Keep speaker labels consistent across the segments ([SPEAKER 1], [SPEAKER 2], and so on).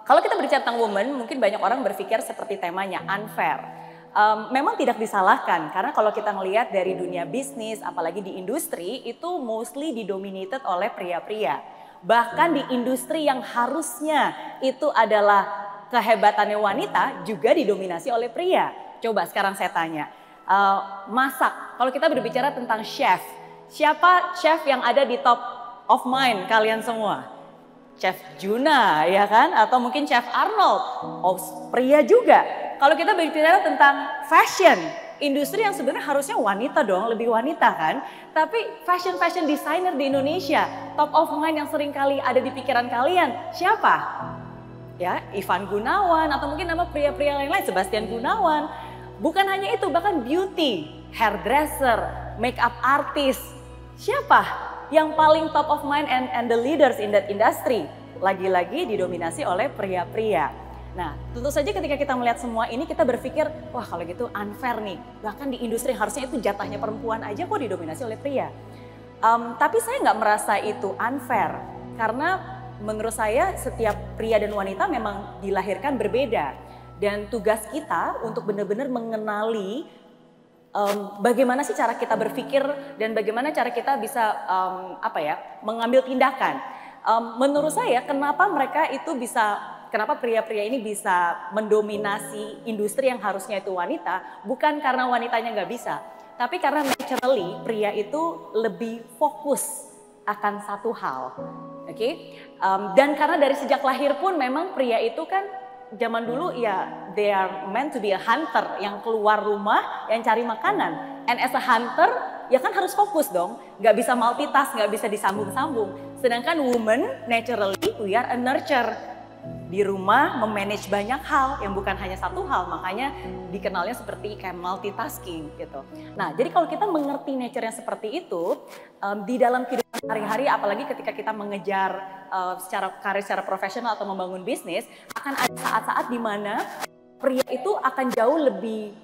[SPEAKER 1] Kalau kita berbicara tentang woman, mungkin banyak orang berpikir seperti temanya, unfair. Memang tidak disalahkan, karena kalau kita melihat dari dunia bisnis, apalagi di industri, itu mostly didominated oleh pria-pria. Bahkan di industri yang harusnya itu adalah kehebatannya wanita, juga didominasi oleh pria. Coba sekarang saya tanya, masak, kalau kita berbicara tentang chef, siapa chef yang ada di top of mind kalian semua? Chef Juna, ya kan? Atau mungkin Chef Arnold, oh pria juga. Kalau kita berbicara tentang fashion, industri yang sebenarnya harusnya wanita dong, lebih wanita kan? Tapi fashion designer di Indonesia, top of mind yang sering kali ada di pikiran kalian, siapa? Ya, Ivan Gunawan, atau mungkin nama pria-pria lain-lain, Sebastian Gunawan. Bukan hanya itu, bahkan beauty, hairdresser, makeup artist. Siapa yang paling top of mind and the leaders in that industry? Lagi-lagi didominasi oleh pria-pria. Nah, tentu saja ketika kita melihat semua ini kita berpikir, wah kalau gitu unfair nih. Bahkan di industri harusnya itu jatahnya perempuan aja kok didominasi oleh pria. Tapi saya nggak merasa itu unfair. Karena menurut saya setiap pria dan wanita memang dilahirkan berbeda. Dan tugas kita untuk benar-benar mengenali bagaimana sih cara kita berpikir dan bagaimana cara kita bisa mengambil tindakan. Menurut saya kenapa mereka itu bisa, kenapa pria-pria ini bisa mendominasi industri yang harusnya itu wanita, bukan karena wanitanya nggak bisa, tapi karena naturally pria itu lebih fokus akan satu hal, oke? Dan karena dari sejak lahir pun memang pria itu kan zaman dulu ya they are meant to be a hunter yang keluar rumah yang cari makanan, and as a hunter ya kan harus fokus dong, nggak bisa multitask, nggak bisa disambung-sambung. Sedangkan woman naturally we are a nurture, di rumah memanage banyak hal yang bukan hanya satu hal, makanya dikenalnya seperti kayak multitasking gitu. Nah jadi kalau kita mengerti nature yang seperti itu di dalam kehidupan sehari-hari, apalagi ketika kita mengejar secara karir secara profesional atau membangun bisnis, akan ada saat-saat di mana pria itu akan jauh lebih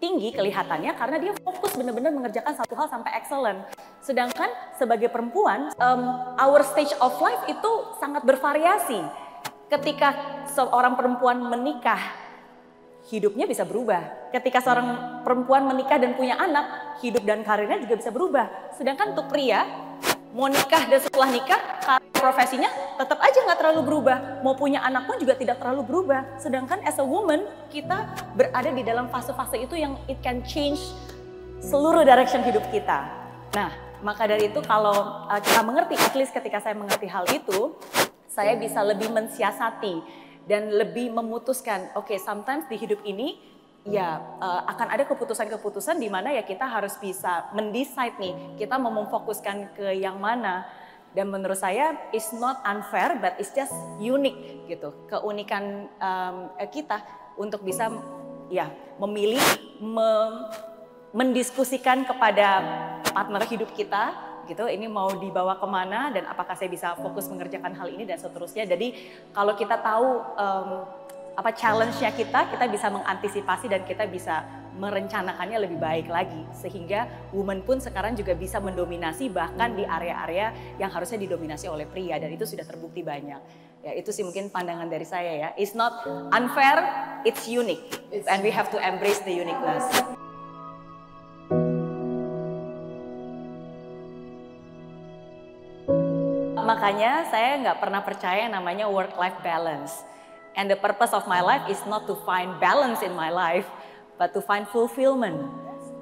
[SPEAKER 1] tinggi kelihatannya karena dia fokus benar-benar mengerjakan satu hal sampai excellent. Sedangkan sebagai perempuan, our stage of life itu sangat bervariasi. Ketika seorang perempuan menikah, hidupnya bisa berubah. Ketika seorang perempuan menikah dan punya anak, hidup dan karirnya juga bisa berubah. Sedangkan untuk pria, mau nikah dan setelah nikah, profesinya tetap aja nggak terlalu berubah. Mau punya anak pun juga tidak terlalu berubah. Sedangkan as a woman, kita berada di dalam fase-fase itu yang it can change seluruh direction hidup kita. Nah, maka dari itu kalau kita mengerti, at least ketika saya mengerti hal itu, saya bisa lebih mensiasati dan lebih memutuskan, oke, sometimes di hidup ini ya akan ada keputusan-keputusan di mana ya kita harus bisa mendecide nih, kita mau memfokuskan ke yang mana. Dan menurut saya it's not unfair but it's just unique gitu, keunikan kita untuk bisa ya memilih, mendiskusikan kepada partner hidup kita gitu, ini mau dibawa kemana dan apakah saya bisa fokus mengerjakan hal ini dan seterusnya. Jadi kalau kita tahu apa challenge-nya kita bisa mengantisipasi dan kita bisa merencanakannya lebih baik lagi, sehingga woman pun sekarang juga bisa mendominasi bahkan di area-area yang harusnya didominasi oleh pria, dan itu sudah terbukti banyak. Ya itu sih mungkin pandangan dari saya ya. It's not unfair, it's unique and we have to embrace the uniqueness. Makanya saya nggak pernah percaya yang namanya work-life balance. And the purpose of my life is not to find balance in my life, but to find fulfillment.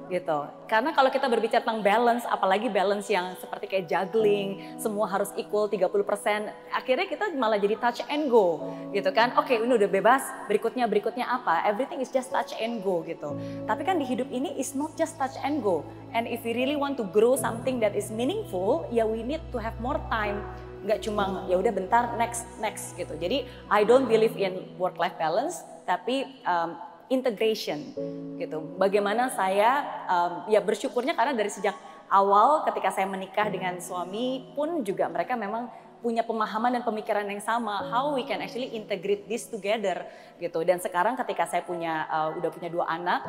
[SPEAKER 1] Gitu. Karena kalau kita berbicara tentang balance, apalagi balance yang seperti kayak juggling, semua harus equal 30%, akhirnya kita malah jadi touch and go, gitu kan. Oke, ini udah bebas, berikutnya apa? Everything is just touch and go gitu. Tapi kan di hidup ini is not just touch and go. And if we really want to grow something that is meaningful, ya we need to have more time. Nggak cuma ya udah bentar next gitu. Jadi I don't believe in work-life balance, tapi integration gitu. Bagaimana saya ya bersyukurnya karena dari sejak awal ketika saya menikah dengan suami pun juga mereka memang punya pemahaman dan pemikiran yang sama, how we can actually integrate this together gitu. Dan sekarang ketika saya udah punya 2 anak,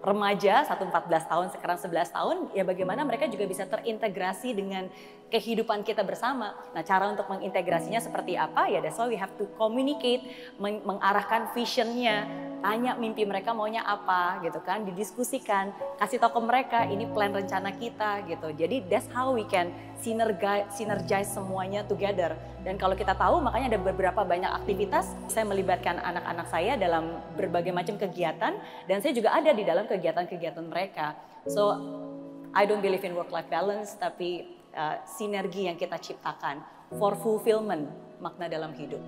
[SPEAKER 1] remaja, satu 14 tahun, sekarang 11 tahun, ya bagaimana mereka juga bisa terintegrasi dengan kehidupan kita bersama. Nah, cara untuk mengintegrasinya seperti apa? Ya that's why we have to communicate, mengarahkan visionnya, tanya mimpi mereka maunya apa gitu kan, didiskusikan, kasih tahu ke mereka ini plan rencana kita gitu. Jadi that's how we can synergize semuanya together. Dan kalau kita tahu, makanya ada beberapa banyak aktivitas, saya melibatkan anak-anak saya dalam berbagai macam kegiatan, dan saya juga ada di dalam kegiatan-kegiatan mereka. So, I don't believe in work-life balance, tapi sinergi yang kita ciptakan for fulfillment, makna dalam hidup.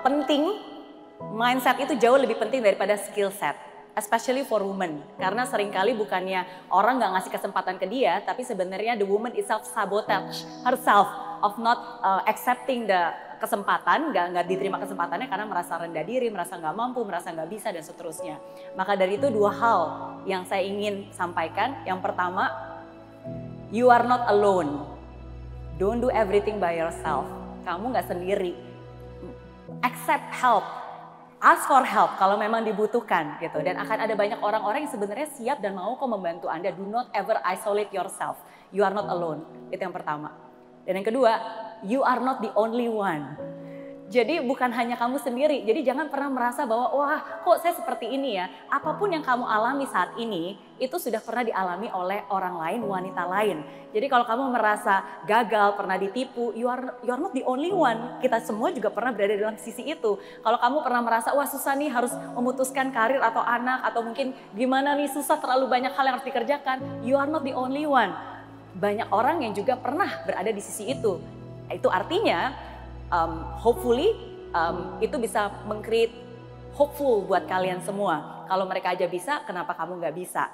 [SPEAKER 1] Penting, mindset itu jauh lebih penting daripada skill set. Especially for women, karena seringkali bukannya orang nggak ngasih kesempatan ke dia, tapi sebenarnya the woman itself sabotage herself of not accepting the kesempatan, nggak diterima kesempatannya karena merasa rendah diri, merasa nggak mampu, merasa nggak bisa, dan seterusnya. Maka dari itu 2 hal yang saya ingin sampaikan. Yang pertama, you are not alone. Don't do everything by yourself. Kamu nggak sendiri. Accept help. Ask for help kalau memang dibutuhkan gitu, dan akan ada banyak orang-orang yang sebenarnya siap dan mau kok membantu Anda. Do not ever isolate yourself. You are not alone. Itu yang pertama. Dan yang kedua, you are not the only one. Jadi bukan hanya kamu sendiri. Jadi jangan pernah merasa bahwa wah kok saya seperti ini ya. Apapun yang kamu alami saat ini itu sudah pernah dialami oleh orang lain, wanita lain. Jadi kalau kamu merasa gagal, pernah ditipu, you are not the only one. Kita semua juga pernah berada dalam sisi itu. Kalau kamu pernah merasa wah susah nih harus memutuskan karir atau anak, atau mungkin gimana nih susah terlalu banyak hal yang harus dikerjakan, you are not the only one. Banyak orang yang juga pernah berada di sisi itu. Itu artinya hopefully itu bisa meng-create hopeful buat kalian semua. Kalau mereka aja bisa, kenapa kamu nggak bisa?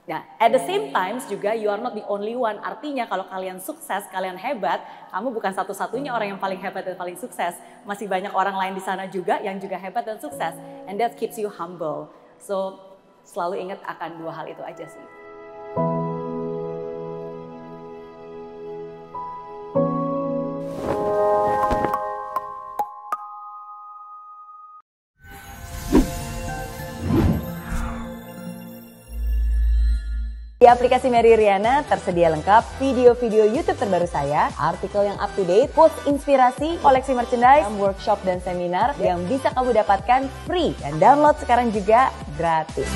[SPEAKER 1] Nah, at the same times juga you are not the only one. Artinya kalau kalian sukses, kalian hebat, kamu bukan satu-satunya orang yang paling hebat dan paling sukses. Masih banyak orang lain di sana juga yang juga hebat dan sukses. And that keeps you humble. So, selalu ingat akan 2 hal itu aja sih. Di aplikasi Mary Riana tersedia lengkap video-video YouTube terbaru saya, artikel yang up to date, quotes inspirasi, koleksi merchandise, workshop dan seminar yang bisa kamu dapatkan free, dan download sekarang juga gratis.